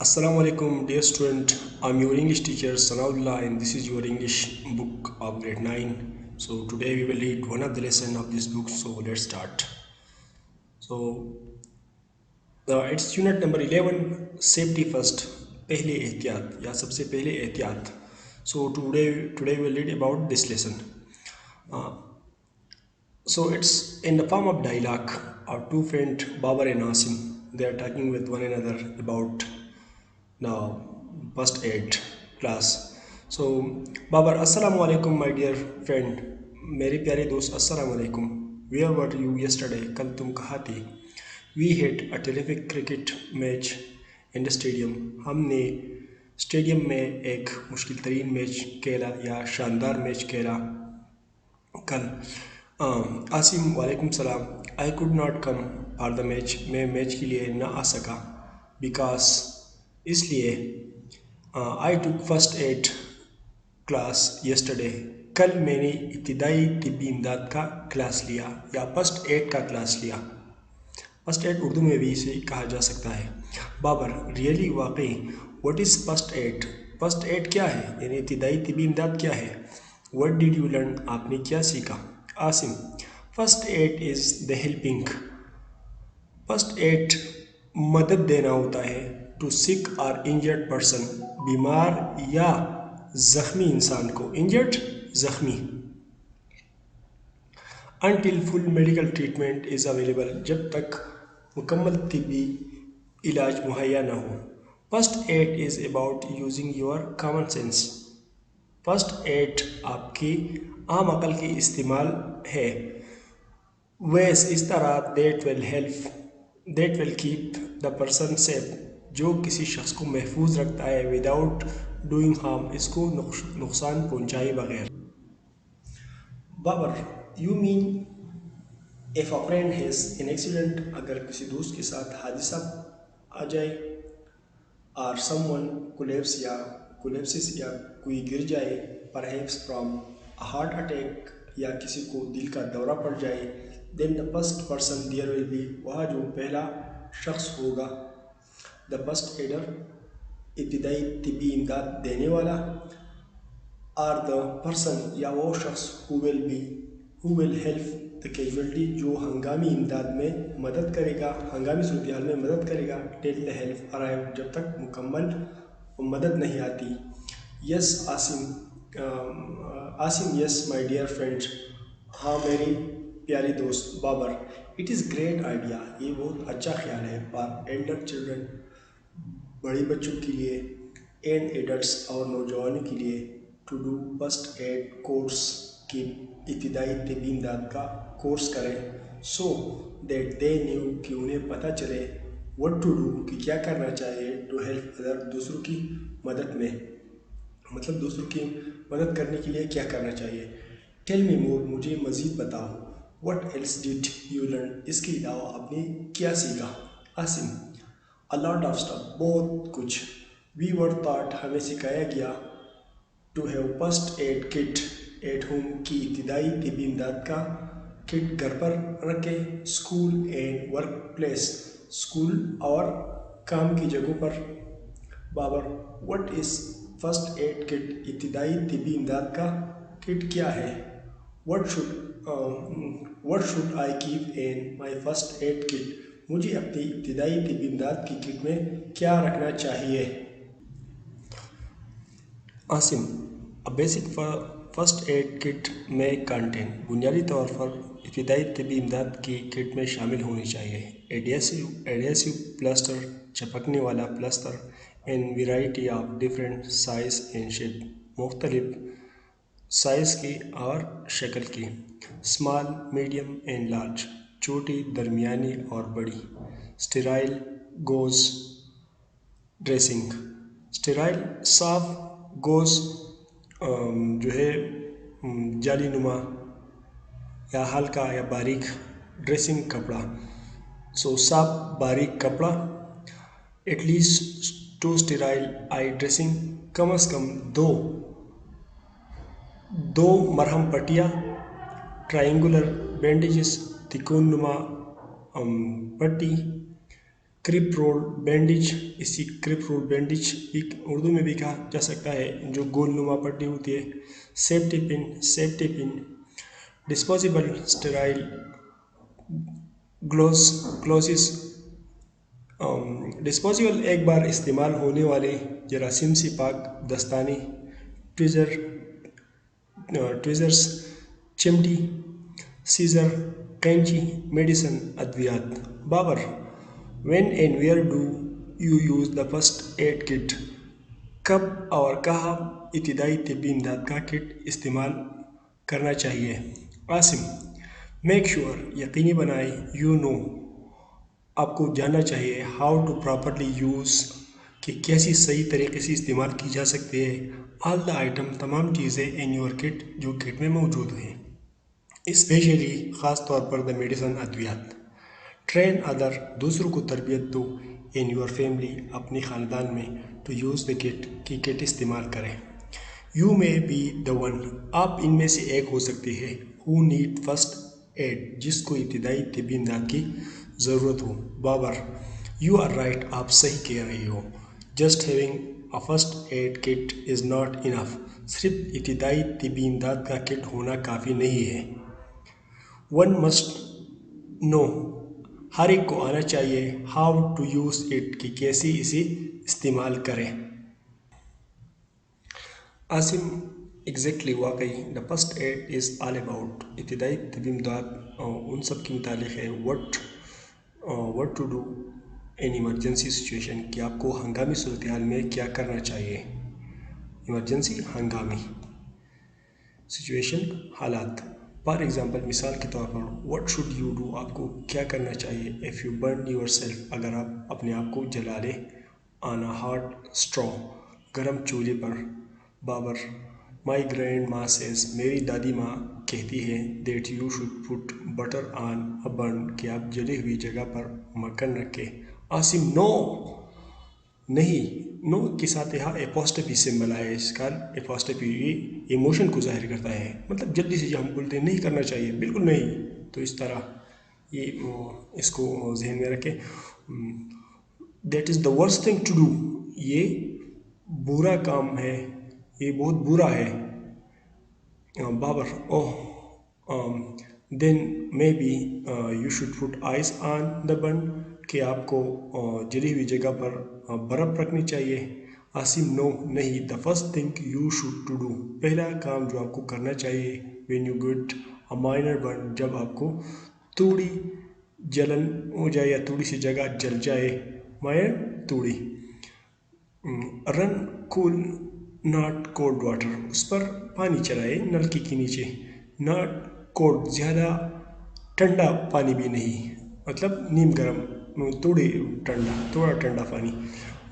Assalamu alaikum, dear student. I'm your English teacher Sanaullah, and this is your English book of grade 9. So today we will read one of the lesson of this book. So let's start. So it's unit number 11, safety first. पहले एहतियात या सबसे पहले एहतियात. So today we will read about this lesson. So it's in the form of dialogue. Our two friends Babar and Asim, they are talking with one another about now first aid class. So Babar, assalamu alaikum my dear friend. मेरे प्यारे दोस्त अस्सलाम वालेकुम. Where were you yesterday? कल तुम कहाँ थे? We had a terrific cricket match in the stadium. हमने स्टेडियम में एक मुश्किल तरीन मैच खेला या शानदार मैच खेला कल. आसिम वालेकुम सलाम. I could not come for the match. मैं मैच के लिए ना आ सका बिकॉज इसलिए आई टुक फर्स्ट एड क्लास यस्टरडे. कल मैंने इब्तिदाई तिब्बी इमदाद का क्लास लिया या फर्स्ट एड का क्लास लिया. फर्स्ट एड उर्दू में भी इसे कहा जा सकता है. बाबर, रियली वाकई. What is first add? First aid क्या है यानी इब्तिदाई तिब्बी इमदाद क्या है? What did you learn? आपने क्या सीखा? Asim, first aid is the helping. First aid मदद देना होता है टू सिक और इंजर्ड पर्सन, बीमार या ज़ख्मी इंसान को. इंजर्ड ज़ख्मी. Until full medical treatment is available, जब तक मुकम्मल तिब्बी इलाज मुहैया ना हो. First aid is about using your common sense. First aid आपकी आम अकल की इस्तेमाल है. वेस इस तरह that will keep the person safe, जो किसी शख्स को महफूज रखता है. विदाउट डूइंग हार्म, इसको नुकसान पहुंचाए बगैर. Babar, you mean if a friend has an accident, अगर किसी दोस्त के साथ हादसा आ जाए. और समवन कोलेप्सिस या कोई गिर जाए. Perhaps from a heart attack, या किसी को दिल का दौरा पड़ जाए. Then the first person there will be, वह जो पहला शख्स होगा. द फर्स्ट एडर, इब्तिदाई तिब्बी इमदाद देने वाला. आर द पर्सन, या वो शख्स who will help the casualty, जो हंगामी इमदाद में मदद करेगा, हंगामी सूरत हाल में मदद करेगा. टिल द हेल्प अराइव, जब तक मुकम्मल मदद नहीं आती. Yes Asim yes my dear friend. हाँ मेरी प्यारी दोस्त. Babar, it is great idea, ये बहुत अच्छा ख्याल है. फॉर एल्डर चिल्ड्रन, बड़े बच्चों के लिए. एंड एडल्ट्स, और नौजवानों के लिए. To do first aid course, की इब्तिदाई तिब्बी इमदाद का कोर्स करें. सो दैट दे न्यू, कि उन्हें पता चले. व्हाट टू डू, कि क्या करना चाहिए. टू हेल्प अदर, दूसरों की मदद में, मतलब दूसरों की मदद करने के लिए क्या करना चाहिए. टेल मी मोर, मुझे मज़ीद बताओ. What else did you learn, इसके अलावा आपने क्या सीखा. Asim, a lot of stuff, बहुत कुछ. वी वर टॉट, हमें सिखाया गया. To have first aid kit at home, की इब्तिदाई तिब्बी इमदाद का किट घर पर रखें. School and workplace, school और काम की जगहों पर. Babar, what is first aid kit, इब्तिदाई तिब्बी इमदाद का किट क्या है. What should I keep in my first aid kit, मुझे अपनी इब्तिदाई तिब्बी इमदाद की किट में क्या रखना चाहिए. Asim, a basic first aid kit में कंटेंट, बुनियादी तौर पर इब्तिदाई तिब्बी इमदाद की किट में शामिल होनी चाहिए. एडेसिव प्लास्टर, चपकने वाला plaster. In variety of different size and shape, मुख्तलिफ साइज़ की और शक्ल की. स्मॉल, मीडियम एंड लार्ज, छोटी, दरमियानी और बड़ी. स्टेराइल गोज़ ड्रेसिंग, स्टेराइल साफ, गोज़ जो है जाली नुमा या हल्का या बारीक. ड्रेसिंग कपड़ा, सो साफ बारीक कपड़ा. एटलीस्ट 2 स्टेराइल आई ड्रेसिंग, कम अज़ कम दो मरहम पट्टियाँ. ट्रायंगुलर बैंडेजेस, तिकोन नुमा पट्टी. क्रिप रोल बैंडेज, इसी क्रिप रोल बैंडेज भी उर्दू में भी कहा जा सकता है, जो गोल नुमा पट्टी होती है। Safety pin, disposable sterile gloves gloves, disposable एक बार इस्तेमाल होने वाले जरासीम से पाक दस्ताने, ट्विज़र ट्विज़र्स, चिमटी, सीजर, कैंची, मेडिसन, अद्वियात। Babar, when and where do you use the first aid kit? कब और कहाँ इब्तदाई तिब्बी इमदाद का किट इस्तेमाल करना चाहिए? आसिम, मेक श्योर, यकीनी बनाए, यू नो, आपको जानना चाहिए, हाउ टू प्रॉपरली यूज़, कि कैसी सही तरीके से इस्तेमाल की जा सकती है, ऑल द आइटम, तमाम चीज़ें इन योर किट जो किट में मौजूद हैं, स्पेशली ख़ास तौर पर द मेडिसन, अद्वियात। ट्रेन अदर, दूसरों को तरबियत दो, इन योर फैमिली, अपने ख़ानदान में, टू यूज़ द किट, की किट इस्तेमाल करें। You may be the one, आप इनमें से एक हो सकते हैं, हु नीड फर्स्ट एड, जिसको इब्तदाई तिब्बी इमदाद की ज़रूरत हो। बाबर, यू आर राइट, आप सही कह रहे हो। Just having a first aid kit is not enough, सिर्फ इब्तदाई तिब्बी इमदाद का किट होना काफ़ी नहीं है। वन मस्ट नो, हर एक को आना चाहिए, हाउ टू यूज़ इट, कि कैसे इसे इस्तेमाल करें। आसिम, एग्जैक्टली, वाकई, the first aid is all about, इब्तदाई तबी इमदाद उन सब के मुतालिक है, what to do in emergency situation, कि आपको हंगामी सूरत हाल में क्या करना चाहिए। इमरजेंसी, हंगामी सिचुएशन, हालात। फॉर एग्ज़ाम्पल, मिसाल के तौर पर, व्हाट शुड यू डू, आपको क्या करना चाहिए, if you burn your self, अगर आप अपने आप को जला ले, ऑन अ हॉट स्ट्रॉ, गर्म चूल्हे पर। बाबर, माई ग्रैंड माँ सेज, मेरी दादी माँ कहती है, that you should put butter on a burn, कि आप जली हुई जगह पर मक्खन रखें। आसिम, नो, नहीं, नो के साथ यहाँ एपोस्ट्रोफी सिंबल आया है, इसका एपोस्ट्रोफी ये इमोशन को जाहिर करता है, मतलब जल्दी से हम बोलते हैं नहीं करना चाहिए, बिल्कुल नहीं, तो इस तरह ये इसको जहन में रखें। That is the worst thing to do, ये बुरा काम है, ये बहुत बुरा है। Babar, oh, then maybe you should put ice on the burn, कि आपको जली हुई जगह पर बर्फ़ रखनी चाहिए। आसिम, नो, नहीं, the first thing you should to do, पहला काम जो आपको करना चाहिए, when you get a minor burn, जब आपको थोड़ी जलन हो जाए या थोड़ी सी जगह जल जाए, माइनर थोड़ी, run cool not cold water, उस पर पानी चलाए नलकी के नीचे, नॉट कोल्ड, ज़्यादा ठंडा पानी भी नहीं, मतलब नीम गर्म, थोड़ा ठंडा पानी,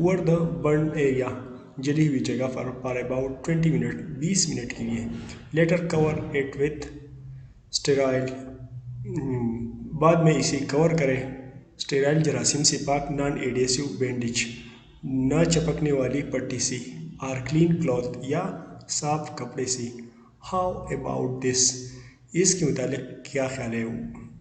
ओवर द बर्न एरिया, जली हुई जगह पर, फॉर अबाउट 20 मिनट, 20 मिनट के लिए। Later cover it with sterile, बाद में इसे कवर करें स्टेराइल जरासीम से पाक नॉन एडेसिव बैंडेज, न चपकने वाली पट्टी से, आर क्लीन क्लॉथ, या साफ कपड़े से। हाउ अबाउट दिस, इसके मुतालिक क्या ख्याल है?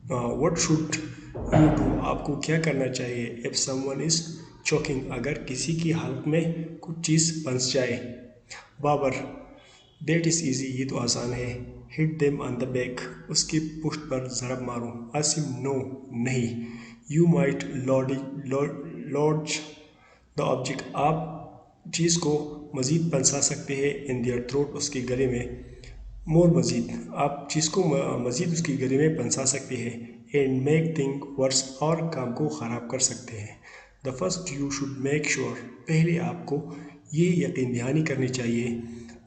व्हाट शुड यू डू, आपको क्या करना चाहिए, इफ़ समवन इज़ चोकिंग, अगर किसी की हल्क में कुछ चीज़ फंस जाए। बाबर, दैट इज़ ईजी, ये तो आसान है, hit them on the back, उसकी पुश्त पर ज़रब मारो। आसिम, नो, नहीं, you might launch the object, आप चीज़ को मज़ीद फंसा सकते हैं, इन दियर थ्रोट, उसके गले में, मोर, मज़ीद, आप चीज़ को मज़ीद उसके गले में फंसा सकते हैं, एंड मेक थिंग वर्स, और काम को ख़राब कर सकते हैं। The first you should make sure, पहले आपको ये यकीन दहानी करनी चाहिए,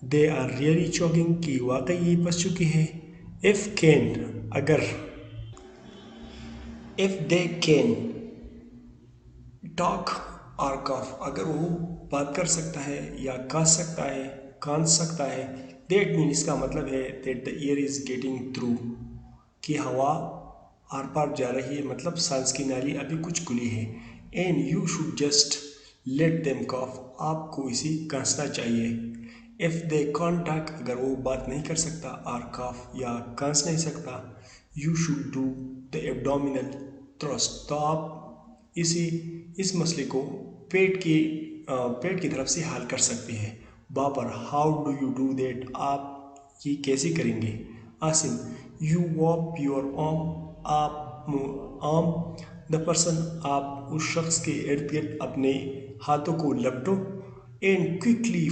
दे आर रियली चॉकिंग, कि वाकई ये फंस चुके हैं। इफ़ कैन, अगर, इफ़ दे कैन टॉक और कफ, अगर वो बात कर सकता है या कान सकता है, दैट मीन, इसका मतलब है, that the year is getting through, कि हवा आर पार जा रही है, मतलब सांस की नाली अभी कुछ खुली है। And you should just let them cough, आपको इसे कांसना चाहिए। इफ़ दे कॉन्ट टॉक, अगर वो बात नहीं कर सकता, और कफ, या कांस नहीं सकता, you should do the abdominal thrust, तो आप اسی اس مسئلے کو پیٹ کی طرف سے حل کر سکتے ہیں. Babar how do you do that? آپ یہ کیسے کریں گے؟ Asim you wrap your arm the person, آپ اس شخص کے ارد گرد اپنے ہاتھوں کو لپٹو. اینڈ کوئکلی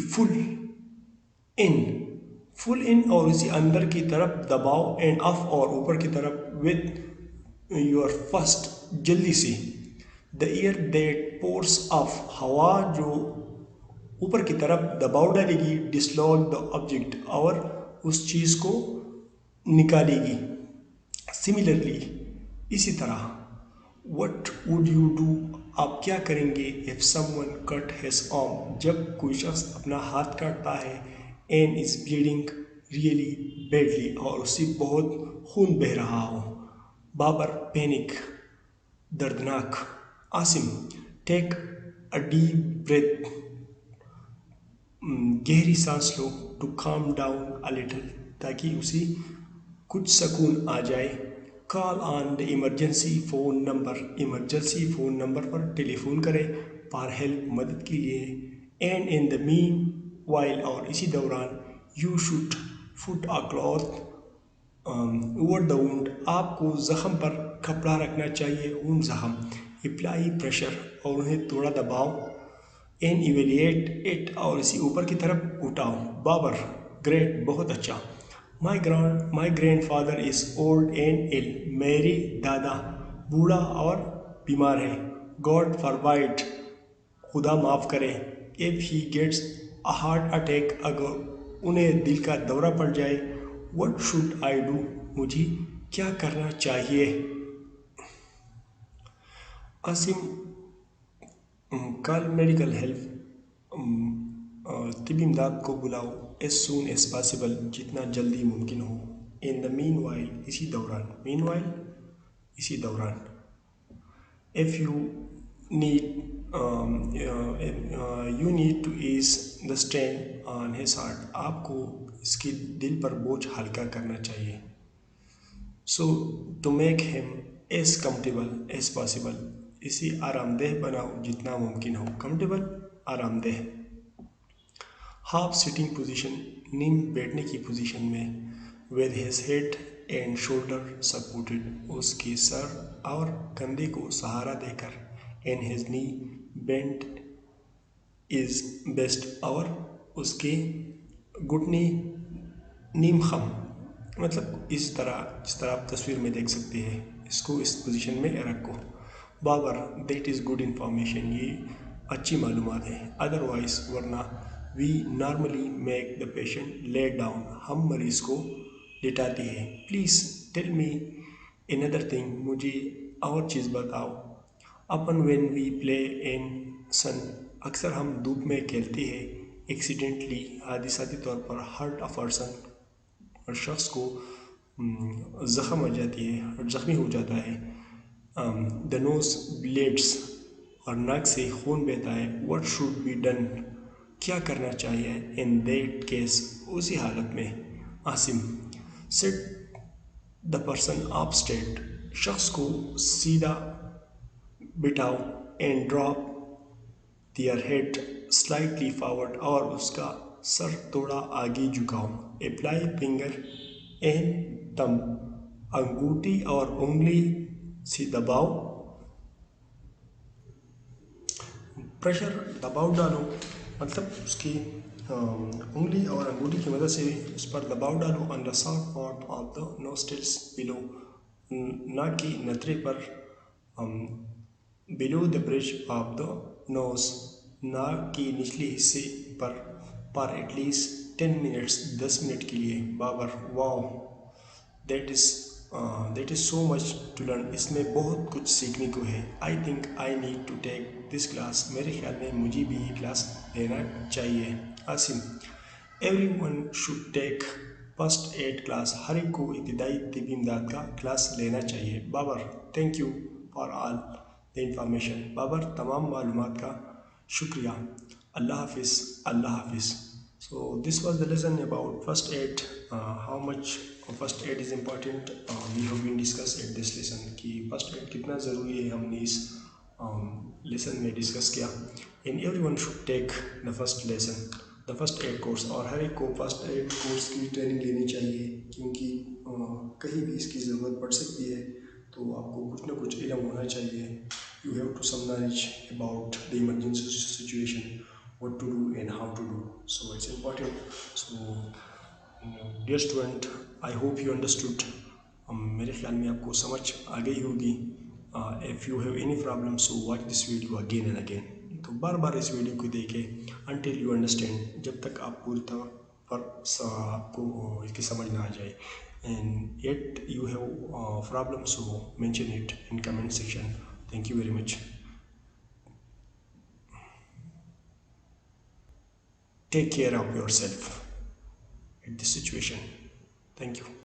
ان فل ان اور اسے اندر کی طرف دباؤ. اینڈ اف اور اوپر کی طرف وتھ یور فسٹ جلدی سے. دا ایئر دیٹ پورس آف ہوا جو اوپر کی طرف دباؤ ڈالے گی. ڈسلوگ دا آبجیکٹ اور اس چیز کو نکالے گی. سملرلی اسی طرح وٹ وڈ یو ڈو؟ آپ کیا کریں گے؟ If someone cut his arm, جب کوئی شخص اپنا ہاتھ کاٹتا ہے. And is bleeding really badly اور اس سے بہت خون بہہ رہا ہو. بابر پینک دردناک. Asim take a deep breath, گہری سانس لو. To calm down a little, تاکہ اسے کچھ سکون آ جائے. Call on the emergency phone number, emergency phone number پر ٹیلی فون کرے فار ہیلپ، مدد کے لیے. And in the main while اور اسی دوران you should put a cloth over the Wundt, آپ کو زخم پر کپڑا رکھنا چاہیے. وونڈ زخم. اپلائی پریشر اور انہیں تھوڑا دباؤ. این ایویلیٹ اٹ اور اسی اوپر کی طرف اٹھاؤ. بابر گریٹ بہت اچھا. My grandfather is old and ill، میرے دادا بوڑھا اور بیمار ہے. گاڈ فاربائڈ، خدا معاف کرے. If he gets a heart attack, اگر انہیں دل کا دورہ پڑ جائے. What should I do? مجھے کیا کرنا چاہیے؟ عاصم کال میڈیکل ہیلپ، طبی امداد کو بلاؤ. ایز سون ایز پاسبل، جتنا جلدی ممکن ہو. ان دا مین وائل، اسی دوران. مین وائل اسی دوران. If you need you need to ease the strain on his heart, آپ کو اس کے دل پر بوجھ ہلکا کرنا چاہیے. So to make him as comfortable as possible, اسے آرام دہ بناؤ جتنا ممکن ہو. کمفرٹیبل آرام دہ. ہاف سٹنگ پوزیشن، نیم بیٹھنے کی پوزیشن میں. With his head and shoulder supported, اس کے سر اور کندھے کو سہارا دے کر. And his knee bent is best, اور اس کے گھٹنے نیم خم. مطلب جس طرح آپ تصویر میں دیکھ سکتے ہیں، اس کو اس پوزیشن میں رکھو. Babar that is good information, یہ اچھی معلومات ہے. ادروائز ورنہ we normally make the patient lay down, ہم مریض کو لٹاتے ہیں. Please tell me another thing، مجھے اور چیز بتاؤ. اپن وین وی پلے ان سن، اکثر ہم دھوپ میں کھیلتے ہیں. ایکسیڈنٹلی، حادثاتی طور پر. ہرٹ اے پرسن، اور شخص کو زخم آ جاتی ہے، زخمی ہو جاتا ہے. دا نوز بلیڈس، اور ناک سے خون بہتا ہے. What should be done? کیا کرنا چاہیے؟ ان دیٹ کیس، اسی حالت میں. Asim sit the person up straight, شخص کو سیدھا بٹھاؤ. And drop their head slightly forward, اور اس کا سر تھوڑا آگے جھکاؤ. اپلائی فنگر اینڈ تھم، انگوٹھی اور انگلی سے دباؤ. پریشر، دباؤ ڈالو، مطلب اس کی انگلی اور انگوٹھی کی مدد سے اس پر دباؤ ڈالو. آن دا ساؤتھ پارٹ آف دا نوسٹلس بلو، ناک کی نترے پر. بلو دا برج آف دا نوز، ناک کے نچلے حصے پر. پر ایٹ لیسٹ 10 منٹس، 10 منٹ کے لیے. Babar wow, that is so much to learn, اس میں بہت کچھ سیکھنے کو ہے. I think I need to take this class, میرے خیال میں مجھے بھی یہ کلاس لینا چاہیے. Asim everyone should take first aid class, ہر ایک کو ابتدائی طبی امداد کا کلاس لینا چاہیے. Babar thank you for all the information, Babar تمام معلومات کا شکریہ. اللہ حافظ. اللہ حافظ. So this was the lesson about first aid. How much first aid is important. We have been discussed at this lesson کہ first aid کتنا ضروری ہے. ہم نے اس لیسن میں ڈسکس کیا. In every one should take the first lesson the first aid course. اور ہر ایک کو فرسٹ ایڈ کورس کی ٹریننگ لینی چاہیے کیونکہ کہیں بھی اس کی ضرورت پڑ سکتی ہے. تو آپ کو کچھ نہ کچھ علم ہونا چاہیے. You have to some knowledge about the emergency situation, what to do and how to do. So it's important. So dear student, I hope you understood. میرے خیال میں آپ کو سمجھ آ گئی ہوگی. If you have any problem, so watch this video again and again. تو بار بار اس video کو دیکھیں until you understand, جب تک آپ پوری طور پر آپ کو اس کی سمجھ نہ آ جائے. And yet you have problem, so mention it in comment section. Thank you very much. Take care of yourself at this situation. Thank you.